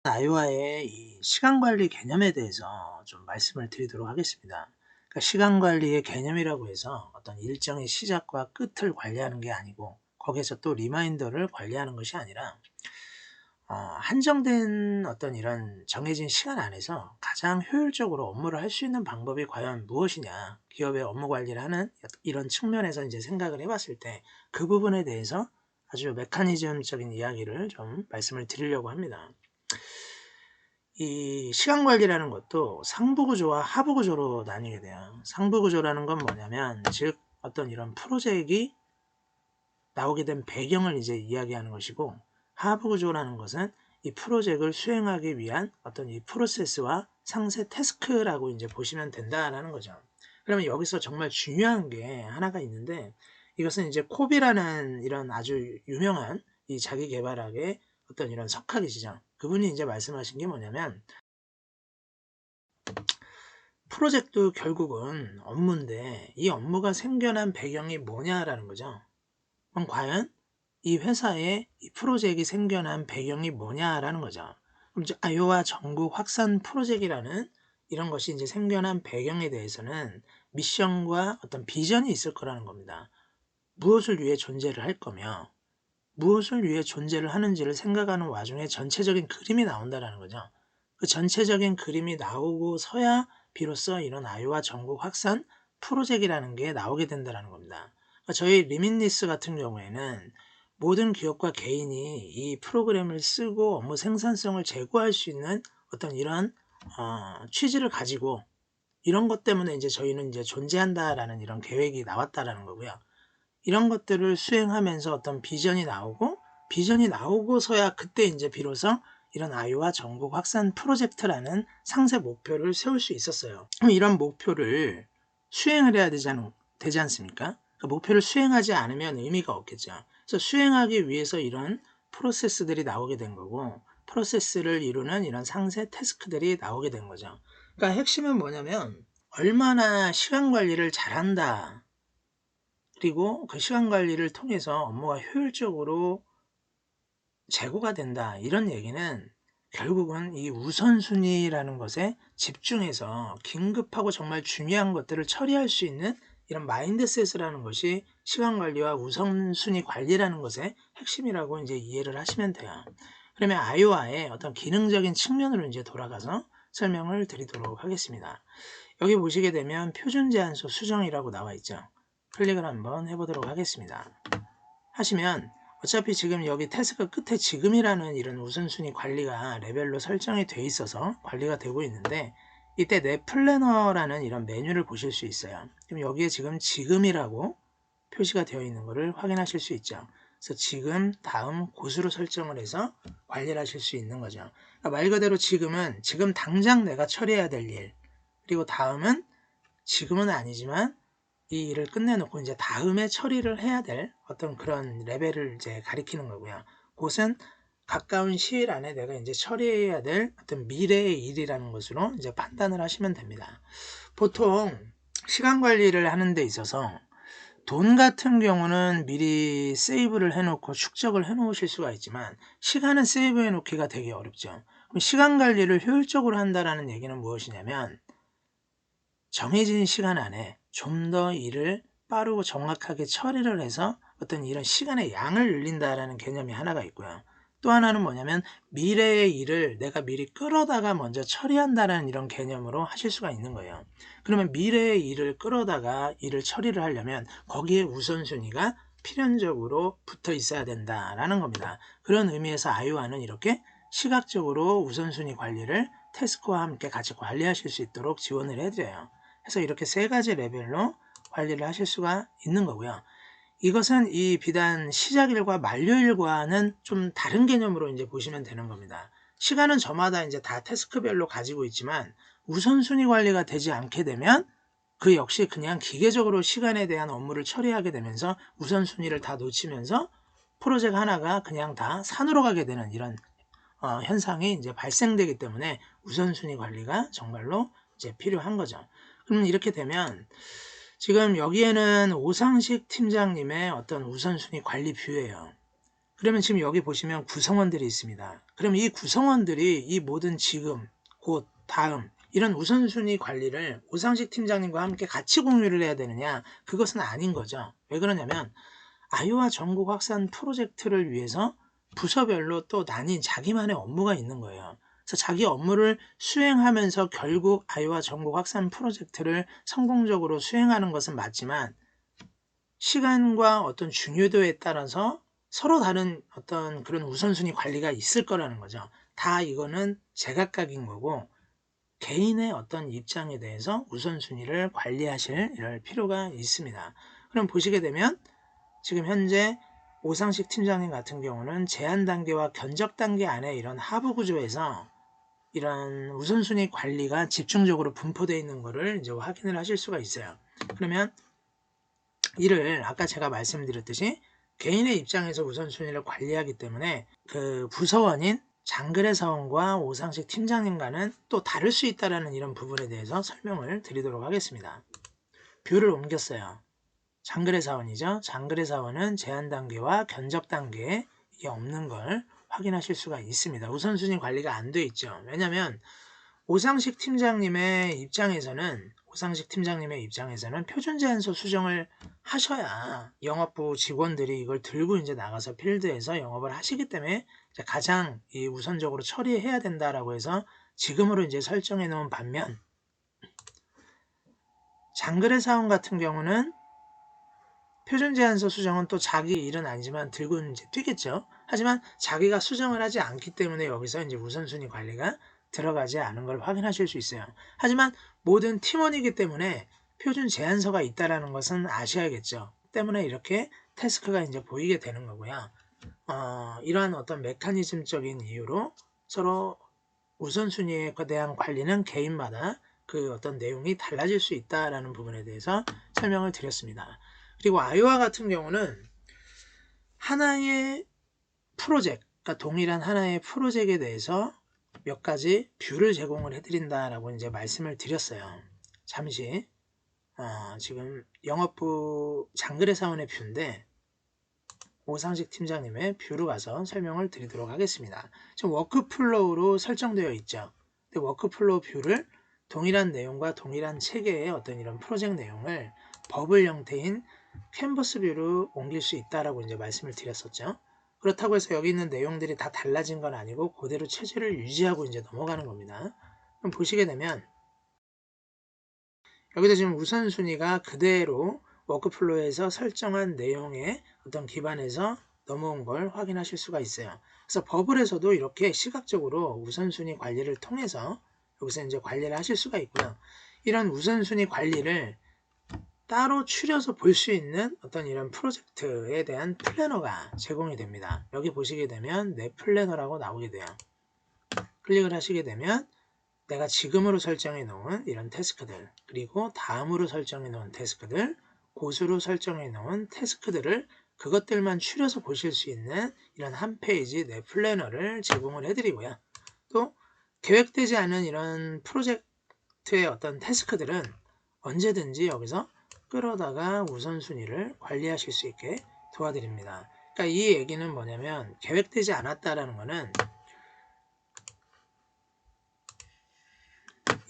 아이와의 이 시간 관리 개념에 대해서 좀 말씀을 드리도록 하겠습니다. 그러니까 시간 관리의 개념이라고 해서 어떤 일정의 시작과 끝을 관리하는 게 아니고 거기에서 또 리마인더를 관리하는 것이 아니라 한정된 어떤 이런 정해진 시간 안에서 가장 효율적으로 업무를 할 수 있는 방법이 과연 무엇이냐, 기업의 업무 관리를 하는 이런 측면에서 이제 생각을 해봤을 때 그 부분에 대해서 아주 메커니즘적인 이야기를 좀 말씀을 드리려고 합니다. 이 시간 관리라는 것도 상부 구조와 하부 구조로 나뉘게 돼요. 상부 구조라는 건 뭐냐면, 즉 어떤 이런 프로젝트가 나오게 된 배경을 이제 이야기하는 것이고, 하부 구조라는 것은 이 프로젝트를 수행하기 위한 어떤 이 프로세스와 상세 태스크라고 이제 보시면 된다라는 거죠. 그러면 여기서 정말 중요한 게 하나가 있는데, 이것은 이제 코비라는 이런 아주 유명한 이 자기 개발학의 어떤 이런 석학이시죠. 그분이 이제 말씀하신 게 뭐냐면, 프로젝트 결국은 업무인데 이 업무가 생겨난 배경이 뭐냐라는 거죠. 그럼 과연 이 회사에 이 프로젝트가 생겨난 배경이 뭐냐라는 거죠. 그럼 이제 아이오와 전국 확산 프로젝트라는 이런 것이 이제 생겨난 배경에 대해서는 미션과 어떤 비전이 있을 거라는 겁니다. 무엇을 위해 존재를 할 거며 무엇을 위해 존재를 하는지를 생각하는 와중에 전체적인 그림이 나온다는 거죠. 그 전체적인 그림이 나오고서야 비로소 이런 아이와 전국 확산 프로젝트라는 게 나오게 된다는 겁니다. 그러니까 저희 리밋리스 같은 경우에는 모든 기업과 개인이 이 프로그램을 쓰고 업무 생산성을 제고할 수 있는 어떤 이런 취지를 가지고 이런 것 때문에 이제 저희는 이제 존재한다라는 이런 계획이 나왔다라는 거고요. 이런 것들을 수행하면서 어떤 비전이 나오고 비전이 나오고서야 그때 이제 비로소 이런 아이와 전국 확산 프로젝트라는 상세 목표를 세울 수 있었어요. 그럼 이런 목표를 수행을 해야 되지 않습니까? 그 목표를 수행하지 않으면 의미가 없겠죠. 그래서 수행하기 위해서 이런 프로세스들이 나오게 된 거고 프로세스를 이루는 이런 상세 태스크들이 나오게 된 거죠. 그러니까 핵심은 뭐냐면 얼마나 시간 관리를 잘한다. 그리고 그 시간 관리를 통해서 업무가 효율적으로 제고가 된다. 이런 얘기는 결국은 이 우선순위라는 것에 집중해서 긴급하고 정말 중요한 것들을 처리할 수 있는 이런 마인드셋이라는 것이 시간 관리와 우선순위 관리라는 것의 핵심이라고 이제 이해를 하시면 돼요. 그러면 아이오아의 어떤 기능적인 측면으로 이제 돌아가서 설명을 드리도록 하겠습니다. 여기 보시게 되면 표준 제한소 수정이라고 나와 있죠. 클릭을 한번 해보도록 하겠습니다. 하시면 어차피 지금 여기 태스크 끝에 지금이라는 이런 우선순위 관리가 레벨로 설정이 돼 있어서 관리가 되고 있는데 이때 내 플래너라는 이런 메뉴를 보실 수 있어요. 그럼 여기에 지금이라고 표시가 되어 있는 것을 확인하실 수 있죠. 그래서 지금, 다음, 곳으로 설정을 해서 관리를 하실 수 있는 거죠. 그러니까 말 그대로 지금은 지금 당장 내가 처리해야 될 일, 그리고 다음은 지금은 아니지만 이 일을 끝내놓고 이제 다음에 처리를 해야 될 어떤 그런 레벨을 이제 가리키는 거고요. 곳은 가까운 시일 안에 내가 이제 처리해야 될 어떤 미래의 일이라는 것으로 이제 판단을 하시면 됩니다. 보통 시간 관리를 하는 데 있어서 돈 같은 경우는 미리 세이브를 해놓고 축적을 해놓으실 수가 있지만 시간은 세이브 해놓기가 되게 어렵죠. 그럼 시간 관리를 효율적으로 한다는 얘기는 무엇이냐면 정해진 시간 안에 좀 더 일을 빠르고 정확하게 처리를 해서 어떤 이런 시간의 양을 늘린다라는 개념이 하나가 있고요. 또 하나는 뭐냐면 미래의 일을 내가 미리 끌어다가 먼저 처리한다는 이런 개념으로 하실 수가 있는 거예요. 그러면 미래의 일을 끌어다가 일을 처리를 하려면 거기에 우선순위가 필연적으로 붙어 있어야 된다라는 겁니다. 그런 의미에서 아이오아는 이렇게 시각적으로 우선순위 관리를 태스크와 함께 같이 관리하실 수 있도록 지원을 해드려요. 그래서 이렇게 세 가지 레벨로 관리를 하실 수가 있는 거고요. 이것은 이 비단 시작일과 만료일과는 좀 다른 개념으로 이제 보시면 되는 겁니다. 시간은 저마다 이제 다 태스크별로 가지고 있지만 우선순위 관리가 되지 않게 되면 그 역시 그냥 기계적으로 시간에 대한 업무를 처리하게 되면서 우선순위를 다 놓치면서 프로젝트 하나가 그냥 다 산으로 가게 되는 이런 현상이 이제 발생되기 때문에 우선순위 관리가 정말로 이제 필요한 거죠. 그럼 이렇게 되면 지금 여기에는 오상식 팀장님의 어떤 우선순위 관리 뷰예요. 그러면 지금 여기 보시면 구성원들이 있습니다. 그럼 이 구성원들이 이 모든 지금, 곧, 다음 이런 우선순위 관리를 오상식 팀장님과 함께 같이 공유를 해야 되느냐? 그것은 아닌 거죠. 왜 그러냐면 아이오와 전국 확산 프로젝트를 위해서 부서별로 또 나뉜 자기만의 업무가 있는 거예요. 그래서 자기 업무를 수행하면서 결국 아이오와 전국 확산 프로젝트를 성공적으로 수행하는 것은 맞지만 시간과 어떤 중요도에 따라서 서로 다른 어떤 그런 우선순위 관리가 있을 거라는 거죠. 다 이거는 제각각인 거고 개인의 어떤 입장에 대해서 우선순위를 관리하실 이럴 필요가 있습니다. 그럼 보시게 되면 지금 현재 오상식 팀장님 같은 경우는 제한 단계와 견적 단계 안에 이런 하부 구조에서 이런 우선순위 관리가 집중적으로 분포되어 있는 것을 이제 확인을 하실 수가 있어요. 그러면 이를 아까 제가 말씀드렸듯이 개인의 입장에서 우선순위를 관리하기 때문에 그 부서원인 장그래 사원과 오상식 팀장님과는 또 다를 수 있다는 이런 부분에 대해서 설명을 드리도록 하겠습니다. 뷰를 옮겼어요. 장그래 사원이죠. 장그래 사원은 제한 단계와 견적 단계에 이게 없는 걸 확인하실 수가 있습니다. 우선순위 관리가 안 돼 있죠. 왜냐하면 오상식 팀장님의 입장에서는 표준 제한소 수정을 하셔야 영업부 직원들이 이걸 들고 이제 나가서 필드에서 영업을 하시기 때문에 가장 우선적으로 처리해야 된다라고 해서 지금으로 이제 설정해 놓은 반면 장그래 사원 같은 경우는 표준 제한소 수정은 또 자기 일은 아니지만 들고 이제 뛰겠죠. 하지만 자기가 수정을 하지 않기 때문에 여기서 이제 우선순위 관리가 들어가지 않은 걸 확인하실 수 있어요. 하지만 모든 팀원이기 때문에 표준 제한서가 있다라는 것은 아셔야겠죠. 때문에 이렇게 태스크가 이제 보이게 되는 거고요. 이러한 어떤 메커니즘적인 이유로 서로 우선순위에 대한 관리는 개인마다 그 어떤 내용이 달라질 수 있다라는 부분에 대해서 설명을 드렸습니다. 그리고 아이오와 같은 경우는 하나의 프로젝트, 그러니까 동일한 하나의 프로젝트에 대해서 몇 가지 뷰를 제공을 해드린다라고 이제 말씀을 드렸어요. 잠시 지금 영업부 장그래 사원의 뷰인데 오상식 팀장님의 뷰로 가서 설명을 드리도록 하겠습니다. 지금 워크플로우로 설정되어 있죠. 근데 워크플로우 뷰를 동일한 내용과 동일한 체계의 어떤 이런 프로젝트 내용을 버블 형태인 캔버스 뷰로 옮길 수 있다라고 이제 말씀을 드렸었죠. 그렇다고 해서 여기 있는 내용들이 다 달라진 건 아니고 그대로 체제를 유지하고 이제 넘어가는 겁니다. 그럼 보시게 되면 여기서 지금 우선순위가 그대로 워크플로우에서 설정한 내용의 어떤 기반에서 넘어온 걸 확인하실 수가 있어요. 그래서 버블에서도 이렇게 시각적으로 우선순위 관리를 통해서 여기서 이제 관리를 하실 수가 있고요. 이런 우선순위 관리를 따로 추려서 볼 수 있는 어떤 이런 프로젝트에 대한 플래너가 제공이 됩니다. 여기 보시게 되면 내 플래너라고 나오게 돼요. 클릭을 하시게 되면 내가 지금으로 설정해 놓은 이런 태스크들, 그리고 다음으로 설정해 놓은 태스크들, 고수로 설정해 놓은 태스크들을 그것들만 추려서 보실 수 있는 이런 한 페이지 내 플래너를 제공을 해드리고요. 또 계획되지 않은 이런 프로젝트의 어떤 태스크들은 언제든지 여기서 끌어다가 우선순위를 관리하실 수 있게 도와드립니다. 그러니까 이 얘기는 뭐냐면 계획되지 않았다라는 거는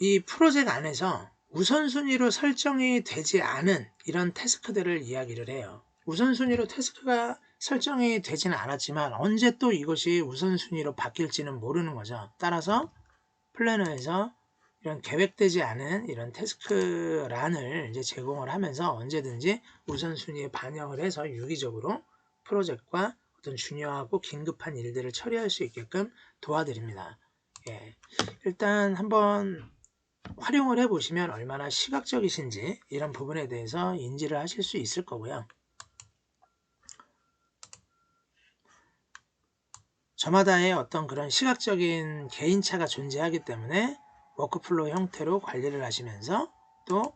이 프로젝트 안에서 우선순위로 설정이 되지 않은 이런 태스크들을 이야기를 해요. 우선순위로 태스크가 설정이 되지는 않았지만 언제 또 이것이 우선순위로 바뀔지는 모르는 거죠. 따라서 플래너에서 이런 계획되지 않은 이런 태스크란을 이제 제공을 하면서 언제든지 우선순위에 반영을 해서 유기적으로 프로젝트과 어떤 중요하고 긴급한 일들을 처리할 수 있게끔 도와드립니다. 예. 일단 한번 활용을 해보시면 얼마나 시각적이신지 이런 부분에 대해서 인지를 하실 수 있을 거고요. 저마다의 어떤 그런 시각적인 개인차가 존재하기 때문에 워크플로우 형태로 관리를 하시면서 또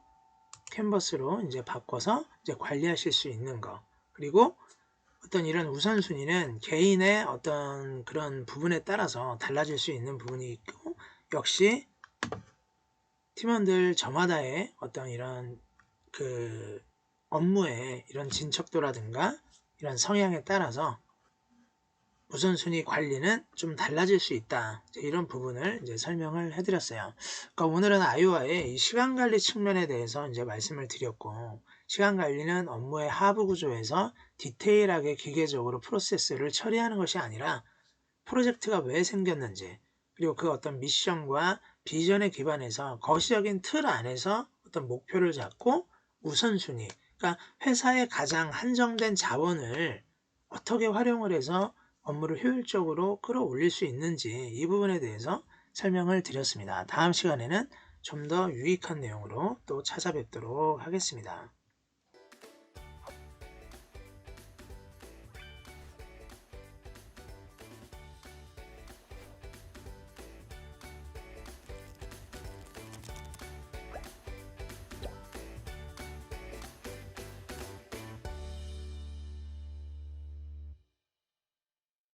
캔버스로 이제 바꿔서 이제 관리하실 수 있는 거, 그리고 어떤 이런 우선순위는 개인의 어떤 그런 부분에 따라서 달라질 수 있는 부분이 있고, 역시 팀원들 저마다의 어떤 이런 그 업무의 이런 진척도라든가 이런 성향에 따라서 우선순위 관리는 좀 달라질 수 있다. 이런 부분을 이제 설명을 해드렸어요. 그러니까 오늘은 아이오아의 이 시간 관리 측면에 대해서 이제 말씀을 드렸고, 시간 관리는 업무의 하부 구조에서 디테일하게 기계적으로 프로세스를 처리하는 것이 아니라 프로젝트가 왜 생겼는지, 그리고 그 어떤 미션과 비전에 기반해서 거시적인 틀 안에서 어떤 목표를 잡고 우선순위, 그러니까 회사의 가장 한정된 자원을 어떻게 활용을 해서 업무를 효율적으로 끌어올릴 수 있는지, 이 부분에 대해서 설명을 드렸습니다. 다음 시간에는 좀 더 유익한 내용으로 또 찾아뵙도록 하겠습니다.